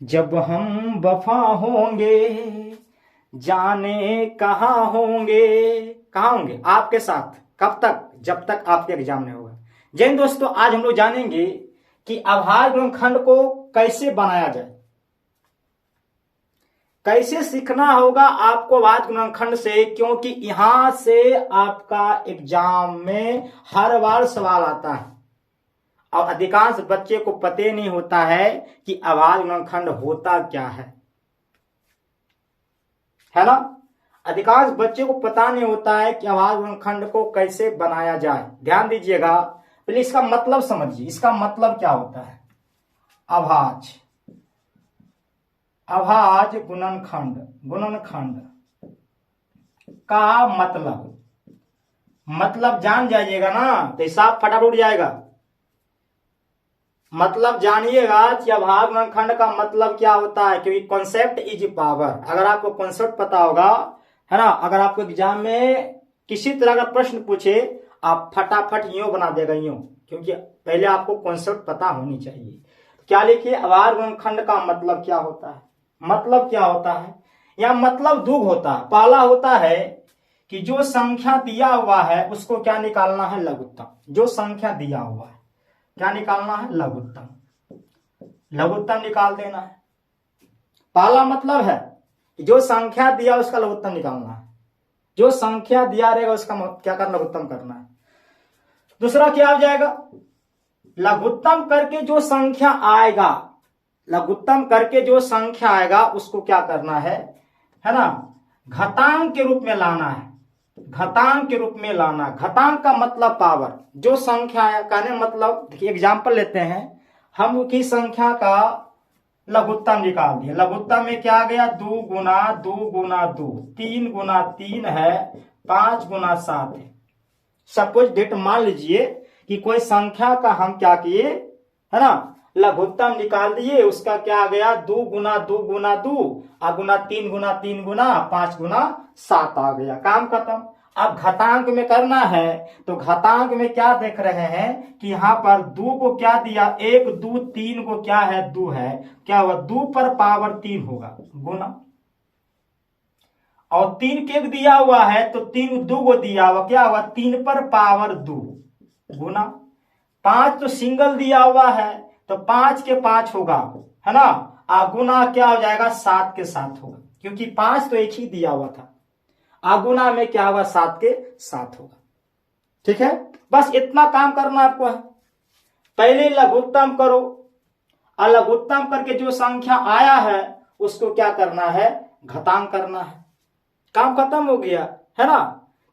जब हम वफा होंगे जाने कहाँ होंगे। कहाँ होंगे? आपके साथ। कब तक? जब तक आपके एग्जाम नहीं होगा। जय हिंद दोस्तों, आज हम लोग जानेंगे कि आभार गुणनखंड को कैसे बनाया जाए। कैसे सीखना होगा आपको आभार गुणनखंड से, क्योंकि यहां से आपका एग्जाम में हर बार सवाल आता है और अधिकांश बच्चे को पता नहीं होता है कि आभार गुणनखंड होता क्या है ना। अधिकांश बच्चे को पता नहीं होता है कि आभार गुणनखंड को कैसे बनाया जाए। ध्यान दीजिएगा, पहले इसका मतलब समझिए। इसका मतलब क्या होता है? आभाज आभाज गुणनखंड का मतलब जान जाइएगा ना, तो हिसाब फटाफट उड़ जाएगा। मतलब जानिएगा कि आभार गुणनखंड का मतलब क्या होता है, क्योंकि कॉन्सेप्ट इज पावर। अगर आपको कॉन्सेप्ट पता होगा, है ना, अगर आपको एग्जाम में किसी तरह का प्रश्न पूछे, आप फटाफट यूं बना देगा, यूं, क्योंकि पहले आपको कॉन्सेप्ट पता होनी चाहिए। क्या लिखिए, आभार गुणनखंड का मतलब क्या होता है। मतलब क्या होता है? या मतलब दुग होता है। पहला होता है कि जो संख्या दिया हुआ है उसको क्या निकालना है? लघुत्तम। जो संख्या दिया हुआ है क्या निकालना है? लघुत्तम। लघुत्तम निकाल देना है। पहला मतलब है कि जो संख्या दिया उसका लघुत्तम निकालना है। जो संख्या दिया रहेगा उसका क्या करना? लघुत्तम करना है। दूसरा क्या हो जाएगा? लघुत्तम करके जो संख्या आएगा, लघुत्तम करके जो संख्या आएगा उसको क्या करना है ना, घातांक के रूप में लाना है। घातांक के रूप में लाना। घातांक का मतलब पावर। जो संख्या है, कहने मतलब, देखिए एग्जाम्पल लेते हैं, हम की संख्या का लघुत्तम निकाल दिए। लघुत्तम में क्या आ गया? 2 गुना 2 गुना 2, 3 गुना 3 है, 5 गुना 7 है। सपोज डेट मान लीजिए कि कोई संख्या का हम क्या किए, है ना, लघुत्तम निकाल दिए। उसका क्या आ गया? 2 गुना 2 गुना 2 गुना 3 गुना 3 गुना 5 गुना 7 आ गया। काम खत्म। अब घातांक में करना है, तो घातांक में क्या देख रहे हैं कि यहां पर 2 को क्या दिया? 1 2 3 को क्या है? 2 है। क्या हुआ? 2 पर पावर 3 होगा, गुना। और 3 के दिया हुआ है तो 3 2 को दिया हुआ, क्या हुआ? 3 पर पावर 2 गुना। 5 तो सिंगल दिया हुआ है तो 5 के 5 होगा, है ना। गुना क्या हो जाएगा? 7 के 7 होगा, क्योंकि 5 तो एक ही दिया हुआ था। गुना में क्या होगा? 7 के 7 होगा। ठीक है, बस इतना काम करना आपको है। पहले लघुत्तम करो, और लघुत्तम करके जो संख्या आया है उसको क्या करना है? घातांक करना है। काम खत्म हो गया, है ना।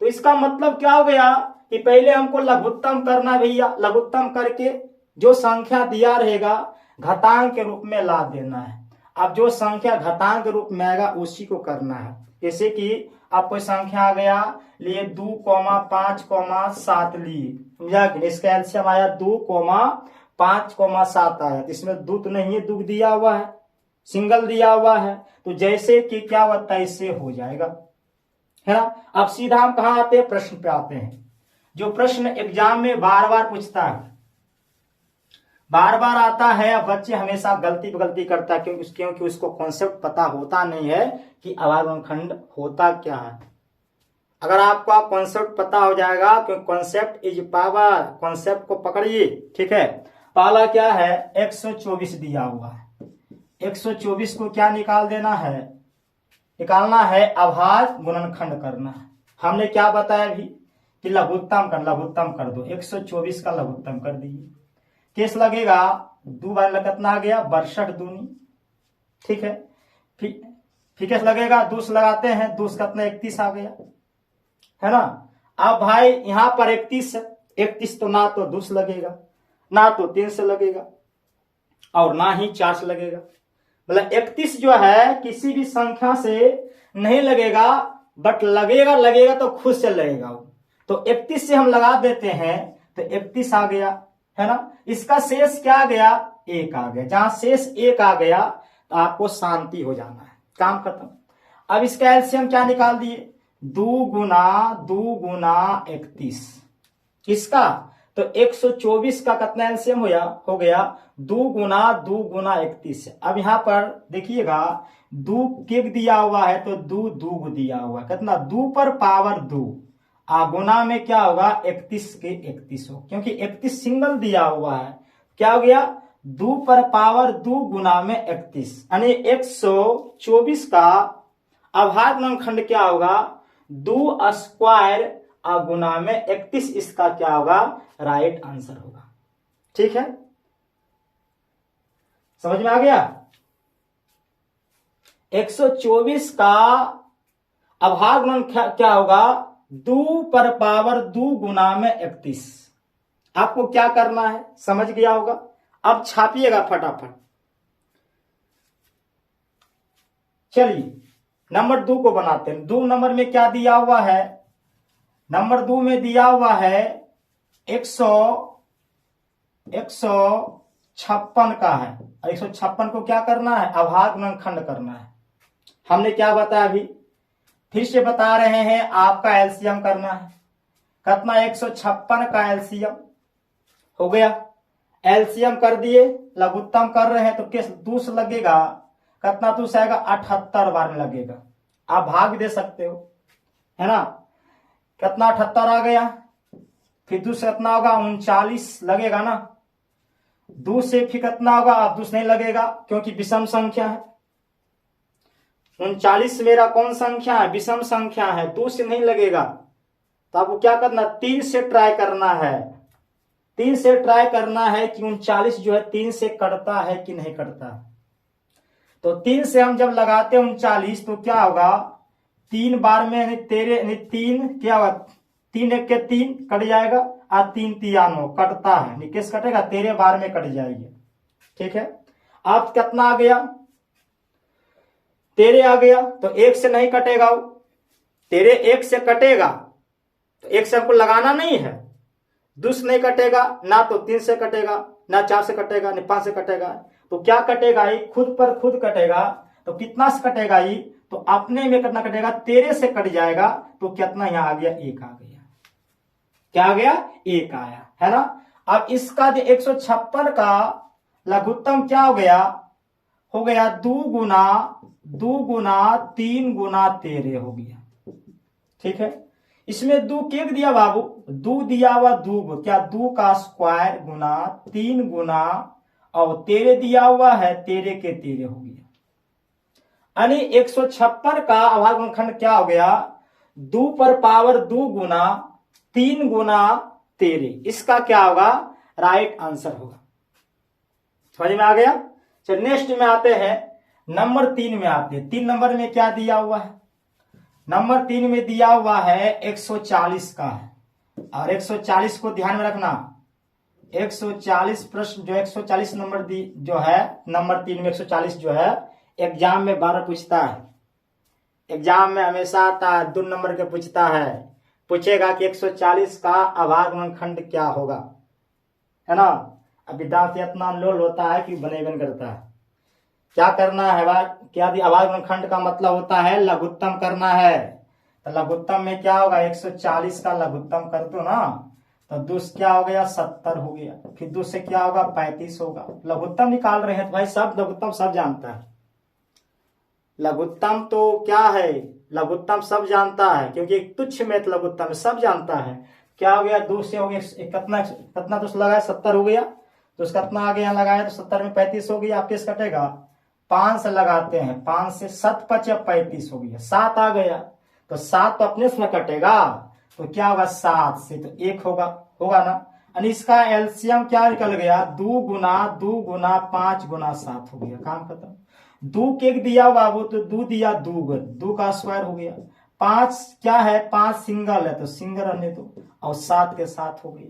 तो इसका मतलब क्या हो गया कि पहले हमको लघुत्तम करना भैया। लघुत्तम करके जो संख्या दिया रहेगा घातांक के रूप में ला देना है। अब जो संख्या घातांक के रूप में आएगा उसी को करना है। जैसे कि अब कोई संख्या आ गया, लिए 2, 5, 7 लिए, इसका एलसीएम आया 2, 5, 7 आया। इसमें 2 तो नहीं है, 2 दिया हुआ है, सिंगल दिया हुआ है, तो जैसे कि क्या होता है, इससे हो जाएगा, है ना। अब सीधा हम कहां आते हैं? प्रश्न पे आते हैं। जो प्रश्न एग्जाम में बार बार पूछता है, बार बार आता है, अब बच्चे हमेशा गलती पे गलती करता है, क्योंकि उसको कॉन्सेप्ट पता होता नहीं है कि आभार गुणनखंड होता क्या है। अगर आपको कॉन्सेप्ट पता हो जाएगा, क्योंकि कॉन्सेप्ट इज पावर। कॉन्सेप्ट को पकड़िए, ठीक है। पहला क्या है? 124 दिया हुआ है। 124 को क्या निकाल देना है? निकालना है, आभार गुणनखंड करना है। हमने क्या बताया अभी कि लघुत्तम कर दो। 124 का लघुत्तम कर दिए। केस लगेगा 2 बार कितना आ गया? 62 दूनी, ठीक है। फिर केस लगेगा 2 लगाते हैं, 2 कितना? 31 आ गया, है ना। अब भाई यहां पर 31 तो ना तो 2 लगेगा, ना तो 3 से लगेगा, और ना ही 4 से लगेगा। मतलब 31 जो है किसी भी संख्या से नहीं लगेगा, बट लगेगा तो खुद से लगेगा। तो 31 से हम लगा देते हैं तो 31 आ गया, है ना। इसका शेष क्या आ गया? 1 आ गया। जहां शेष 1 आ गया तो आपको शांति हो जाना है। काम खत्म। अब इसका एलसीएम क्या निकाल दिए? 2 गुना 2 गुना 31। किसका? तो 124 का कितना एलसीएम हो गया 2 गुना 31। अब यहां पर देखिएगा 2 किक दिया हुआ है तो 2 दिया हुआ है, कितना 2 पर पावर 2 गुना में क्या होगा 31 के 31 हो, क्योंकि 31 सिंगल दिया हुआ है। क्या हो गया 2 पर पावर 2 गुना में 31, यानी 124 का अभाज्य गुणनखंड क्या होगा 2 स्क्वायर गुना में 31। इसका क्या होगा राइट आंसर होगा। ठीक है, समझ में आ गया। 124 का अभाज्य गुणनखंड क्या होगा 2 पर पावर 2 गुना में 31। आपको क्या करना है समझ गया होगा। अब छापिएगा फटाफट। चलिए नंबर 2 को बनाते हैं। 2 नंबर में क्या दिया हुआ है, नंबर 2 में दिया हुआ है 156 का है। 156 को क्या करना है अभाज्य गुणनखंड करना है। हमने क्या बताया अभी, फिर से बता रहे हैं, आपका एलसीएम करना है। कितना 156 का एलसीएम हो गया। एलसीएम कर दिए, लघुत्तम कर रहे हैं तो किस दूस लगेगा, कितना दूस आएगा 78 बार में लगेगा। आप भाग दे सकते हो, है ना। कितना 78 आ गया, फिर दूसरा कितना होगा 39 लगेगा ना। दूस से फिर कितना होगा, अब दूस नहीं लगेगा क्योंकि विषम संख्या है। 39 मेरा कौन संख्या है, विषम संख्या है, दूस से नहीं लगेगा। तो आपको क्या करना 3 से ट्राई करना है। 3 से ट्राई करना है कि 39 जो है 3 से कटता है कि नहीं कटता। तो 3 से हम जब लगाते हैं 39 तो क्या होगा 3 बार में तेरे 3 क्या होगा 3 1 के 3 कट जाएगा और 3 3 9 कटता है, निकेश कटेगा 13 बार में कट जाएगी। ठीक है, अब कितना आ गया 13 आ गया। तो 1 से नहीं कटेगा, 13 1 से कटेगा तो 1 से हमको लगाना नहीं है, दूस नहीं कटेगा ना, तो 3 से कटेगा ना, 4 से कटेगा ना, 5 से कटेगा। तो क्या कटेगा ये खुद पर खुद कटेगा। तो कितना से कटेगा ये, तो अपने में कितना कटेगा 13 से कट जाएगा। तो कितना यहां आ गया 1 आ गया। क्या आ गया 1 आया, है ना। अब इसका जो 156 का लघुत्तम क्या हो गया 2 गुना 3 गुना 13 हो गया। ठीक है, इसमें 2 केक दिया बाबू, 2 दिया हुआ 2 क्या 2 का स्क्वायर गुना 3 गुना और 13 दिया हुआ है 13 के 13 हो गया। यानी 156 का अभाज्य गुणनखंड क्या हो गया 2 पर पावर 2 गुना 3 गुना 13। इसका क्या होगा राइट आंसर होगा। समझ में आ गया। चलिए नेक्स्ट में आते हैं, नंबर 3 में आते हैं। 3 नंबर में क्या दिया हुआ है, नंबर 3 में दिया हुआ है 140 का है। और 140 को ध्यान में रखना, 140 प्रश्न जो 140 नंबर जो है नंबर 3 में 140 जो है एग्जाम में 12 पूछता है। एग्जाम में हमेशा आता है 2 नंबर के पूछता है, पूछेगा कि 140 का अभाज्य गुणनखंड क्या होगा, है ना। अब विद्यार्थी इतना लोल होता है कि बनेगन करता है। क्या करना है भाई, क्या अभाज्य गुणनखंड का मतलब होता है लघुत्तम करना है। तो लघुत्तम में क्या होगा 140 का लघुत्तम कर दो ना, तो दूस क्या हो गया 70 हो गया, फिर दूस से क्या होगा 35 होगा। लघुत्तम निकाल रहे हैं तो भाई सब लघुत्तम सब जानता है। लघुत्तम तो क्या है, लघुत्तम सब जानता है क्योंकि एक तुच्छ में लघुत्तम सब जानता है। क्या हो गया 2 से हो गया कितना दूस लगाया 70 हो गया, तो उसका कितना आगे यहाँ लगाया तो 70 में 35 हो गया। आप किस कटेगा 5 से लगाते हैं, 5 से 7 5 35 हो गया, 7 आ गया। तो 7 तो अपने से कटेगा तो क्या होगा 7 से तो 1 होगा ना। और इसका एलसीएम क्या निकल गया 2 गुना 5 गुना 7 हो गया, काम खत्म। 2 केक दिया बाबू तो 2 दिया 2 का स्क्वायर हो गया। 5 क्या है 5 सिंगल है तो सिंगल रहने दो, और 7 के 7 हो गया,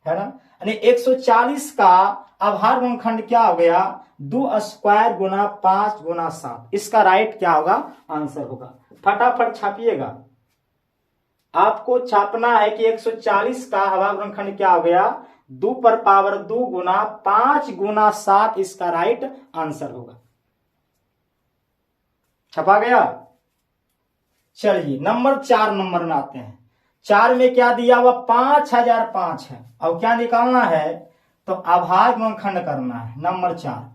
है ना। यानी 140 का अभाज्य गुणनखंड क्या हो गया 2 स्क्वायर गुना 5 गुना 7। इसका राइट क्या होगा आंसर होगा। फटाफट छापिएगा, आपको छापना है कि 140 का अभाज्य गुणनखंड क्या हो गया 2 पर पावर 2 गुना 5 गुना 7। इसका राइट आंसर होगा। छपा गया। चलिए नंबर 4 नंबर में आते हैं। 4 में क्या दिया हुआ 5005 है। अब क्या निकालना है, तो अभाज्य गुणनखंड करना है। नंबर 4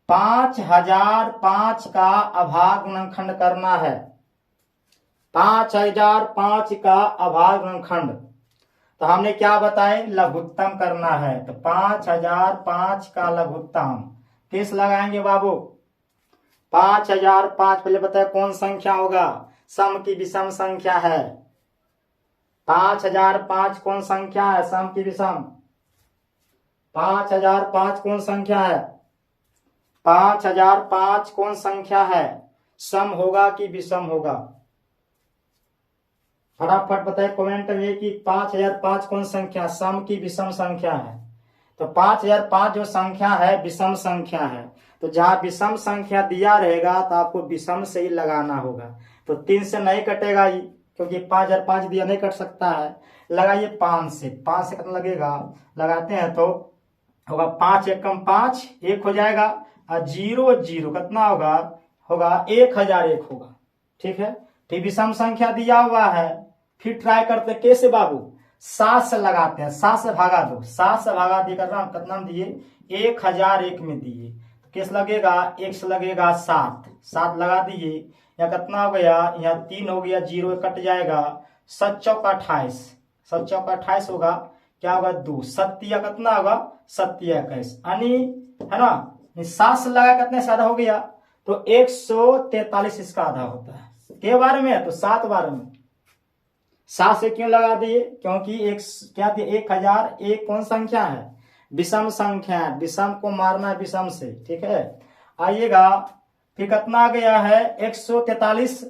5005 का अभाज्य गुणनखंड करना है। 5005 का अभाज्य गुणनखंड, तो हमने क्या बताए, लघुत्तम करना है। तो 5005 का लघुत्तम किस लगाएंगे बाबू, 5005 पहले बताए कौन संख्या होगा, सम की विषम संख्या है। 5005 कौन संख्या है, सम की विषम। 5005 कौन संख्या है, 5005 कौन संख्या है, सम होगा कि विषम होगा। फटाफट बताए कमेंट में कि 5005 कौन संख्या, सम की विषम संख्या है। तो 5005 जो संख्या है विषम संख्या है। तो जहां विषम संख्या दिया रहेगा तो आपको विषम से ही लगाना होगा। तो 3 से नहीं कटेगा ही, क्योंकि 5005 दिया नहीं कट सकता है। लगाइए 5 से, 5 से कितना लगेगा, लगाते हैं तो होगा 5 एकम 5, 1 हो जाएगा, और 0 0 कितना होगा, होगा 1001 होगा। ठीक है, फिर विषम संख्या दिया हुआ है, फिर ट्राई करते कैसे बाबू, 7 से लगाते हैं, 7 से भागा दो, 7 से भागा दिए कितना दिए 1001 में दिए, तो कैसे लगेगा, 1 से लगेगा 7, 7 लगा दिए, या कितना हो गया, यहाँ 3 हो गया, 0 कट जाएगा, 7 चौक 28, 7 चौक 28 होगा, क्या होगा 2, 7 कितना होगा 7 21, यानी है ना, 7 से लगा कितने से आधा हो गया, तो 143 इसका आधा होता है। के बारे में है, तो 7 बार में 7 से क्यों लगा दिए, क्योंकि एक क्या दिए 1001 कौन संख्या है, विषम संख्या है, विषम को मारना है विषम से। ठीक है, आइएगा फिर कितना आ गया है 143,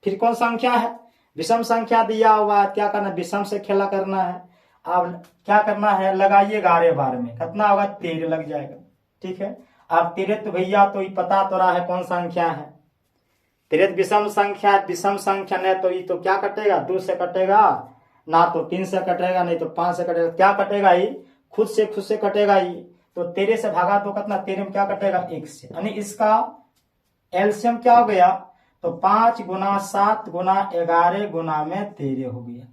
फिर कौन संख्या है, विषम संख्या दिया हुआ है, क्या करना है, विषम से खेला करना है। अब क्या करना है, लगाइए 11 बार में, कितना होगा 13 लग जाएगा। ठीक है, अब 13 तो भैया तो ये पता तो रहा है कौन संख्या है, 13 विषम संख्या, विषम संख्या नहीं तो ये तो क्या कटेगा, 2 से कटेगा, ना तो 3 से कटेगा, नहीं तो 5 से कटेगा, क्या कटेगा ये खुद से कटेगा ये। तो 13 से भागा तो कितना, 13 में क्या कटेगा 1 से, यानी इसका एलसीएम क्या हो गया, तो 5 गुना 7 गुना 11 गुना में 13 हो गया,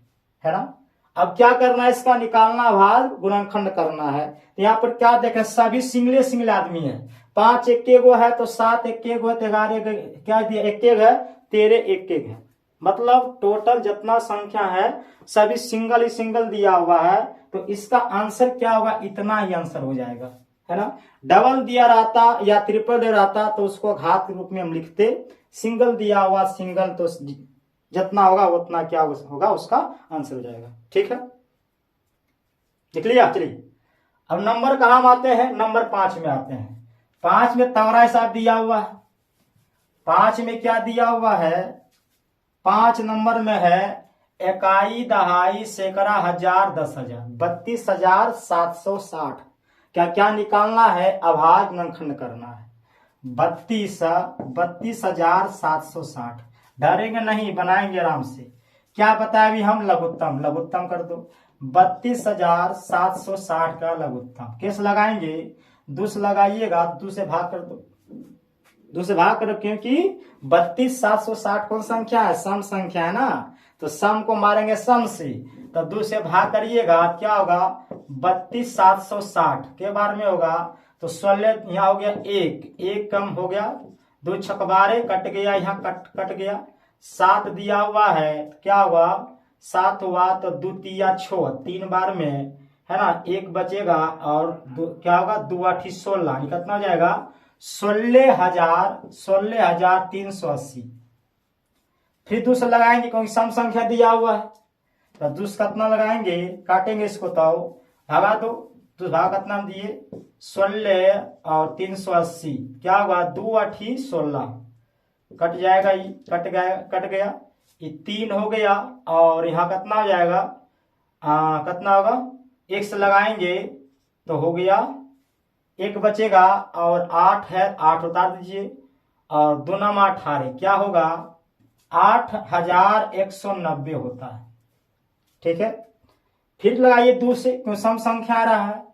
है ना। अब क्या करना है, इसका निकालना भाग गुणनखंड करना है। तो यहाँ पर क्या देखें, सभी सिंगल आदमी है, 5 1 गो है, तो 7 1 गो है, तो 11 क्या दिया 1 है, 13 1 है, मतलब टोटल जितना संख्या है सभी सिंगल दिया हुआ है। तो इसका आंसर क्या होगा, इतना ही आंसर हो जाएगा, है ना। डबल दिया रहता या ट्रिपल दे रहता तो उसको घात के रूप में हम लिखते, सिंगल दिया हुआ सिंगल, तो जितना होगा उतना क्या होगा, उसका आंसर हो जाएगा। ठीक है, लिख लिया। चलिए अब नंबर कहां आते हैं, नंबर 5 में आते हैं। 5 में तमरा हिसाब दिया हुआ है, 5 में क्या दिया हुआ है, 5 नंबर में है इकाई दहाई सैकड़ा हजार 10,000 32,760। क्या क्या निकालना है, अभाज्य गुणनखंड करना है। 32,760, डरेंगे नहीं, बनाएंगे आराम से। क्या बताया अभी हम, लघुत्तम कर दो, 32,760 का लघुत्तम कैसे लगाएंगे, 2 से लगाइएगा, 2 से भाग कर दो, 2 से भाग करो, क्योंकि 32,760 कौन संख्या है, सम संख्या है ना, तो सम को मारेंगे सम से, तो 2 से भाग करिएगा, क्या होगा 32,760 के बार में होगा, तो 16 यहाँ हो गया 1 कम हो गया, 2 छकबारे कट गया, यहाँ कट गया, 7 दिया हुआ है, क्या हुआ 7 हुआ, तो 2 तिया 6, 3 बार में है ना, 1 बचेगा, और क्या होगा 2 8 16, कितना हो जाएगा 16,380। फिर 2 से लगाएंगे क्योंकि सम संख्या दिया हुआ है, तो 2 से कितना लगाएंगे, काटेंगे इसको, तो भागा दो, तो भाग कितना दिए 16 और 380, क्या होगा 2 8 16, कट जाएगा, ये कट गया, ये 3 हो गया, और यहाँ कितना हो जाएगा, कितना होगा 1 से लगाएंगे तो हो गया, 1 बचेगा, और 8 है, 8 उतार दीजिए, और 2 9 18, क्या होगा 8,190 होता है। ठीक है, फिर लगाइए 2 से, क्यों सम संख्या आ रहा है,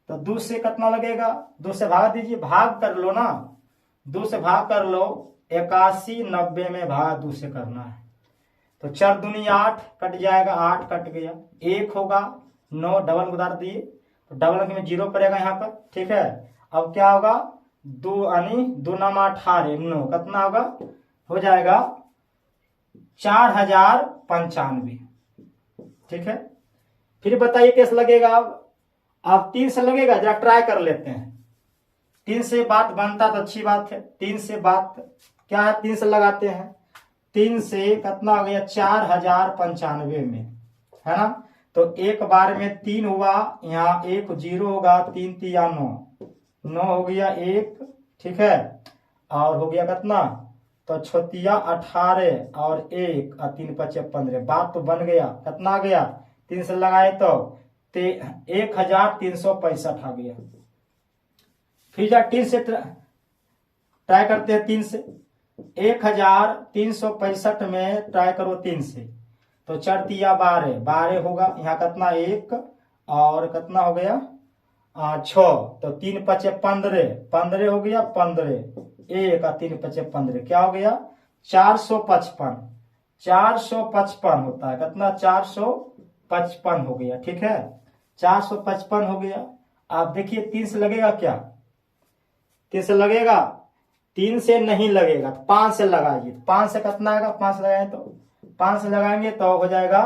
तो 2 से कितना लगेगा, 2 से भाग दीजिए, भाग कर लो ना, 2 से भाग कर लो, 81 90 में भाग 2 से करना है, तो 4 दूनी 8 कट जाएगा, 8 कट गया, 1 होगा, 9 डबल गुजार दिए तो डबल अंक में 0 पड़ेगा यहाँ पर, ठीक है। अब क्या होगा, 2 यानी 2 नामा 18 9 कितना होगा, हो जाएगा 4095, ठीक है। फिर बताइए कैसे लगेगा। अब 3 से लगेगा, जरा ट्राई कर लेते हैं। 3 से बात बनता तो अच्छी बात है, 3 से बात क्या है, 3 से लगाते हैं। 3 से कितना हो गया, 4095 में, है ना। तो एक बार में 3 हुआ, यहाँ 1 0 होगा, 3 3 9 हो गया 1, ठीक है। और हो गया कितना, तो 6 18 और 1 और 3 5 15, बात तो बन गया। कितना आ गया, 3 से लगाए तो 1365 आ गया। फिर जा 3 से ट्राई करते हैं, 3 से 1365 में ट्राई करो 3 से, तो 4 3 12 होगा, यहाँ कितना 1 और कितना हो गया 6, तो 3 5 15 हो गया, 15 1 और 3 5 15, क्या हो गया 455 होता है, कितना 455 हो गया, ठीक है। 455 हो गया। आप देखिए 3 से लगेगा क्या, 3 से लगेगा, 3 से नहीं लगेगा, 5 से लगाइए। 5 से कितना आएगा, 5 से लगाए तो 5 से लगाएंगे तो हो जाएगा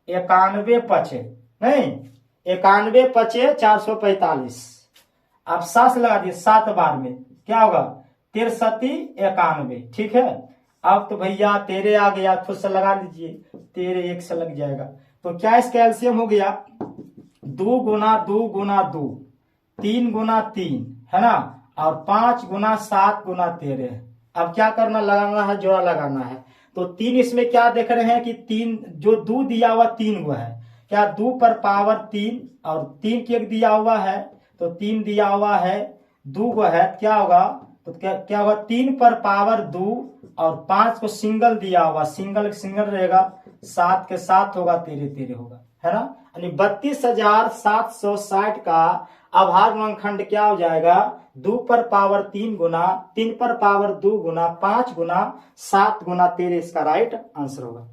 91 पचे, नहीं 91 पचे 445। आप 7 से लगा दिए, 7 बार में क्या होगा 63 91, ठीक है। अब तो भैया 13 आ गया, खुद से लगा लीजिए, 13 1 से लग जाएगा। तो क्या इसका एलसीएम हो गया, 2 गुना 2 गुना 2, 3 गुना 3, है ना, और 5 गुना 7 गुना 13। अब क्या करना, लगाना है, जोड़ा लगाना है। तो 3 इसमें क्या देख रहे हैं कि 3 जो 2 दिया हुआ 3 हुआ है, क्या 2 पर पावर 3 और 3 की एक दिया हुआ है, तो 3 दिया हुआ है, 2 को है, क्या होगा, तो क्या होगा 3 पर पावर 2 और 5 को सिंगल दिया हुआ, सिंगल रहेगा, 7 के 7 होगा, 13 13 होगा, है ना। यानी 32,760 का आभार गुणनखंड क्या हो जाएगा, 2 पर पावर 3 गुना 3 पर पावर 2 गुना 5 गुना 7 गुना 13, इसका राइट आंसर होगा।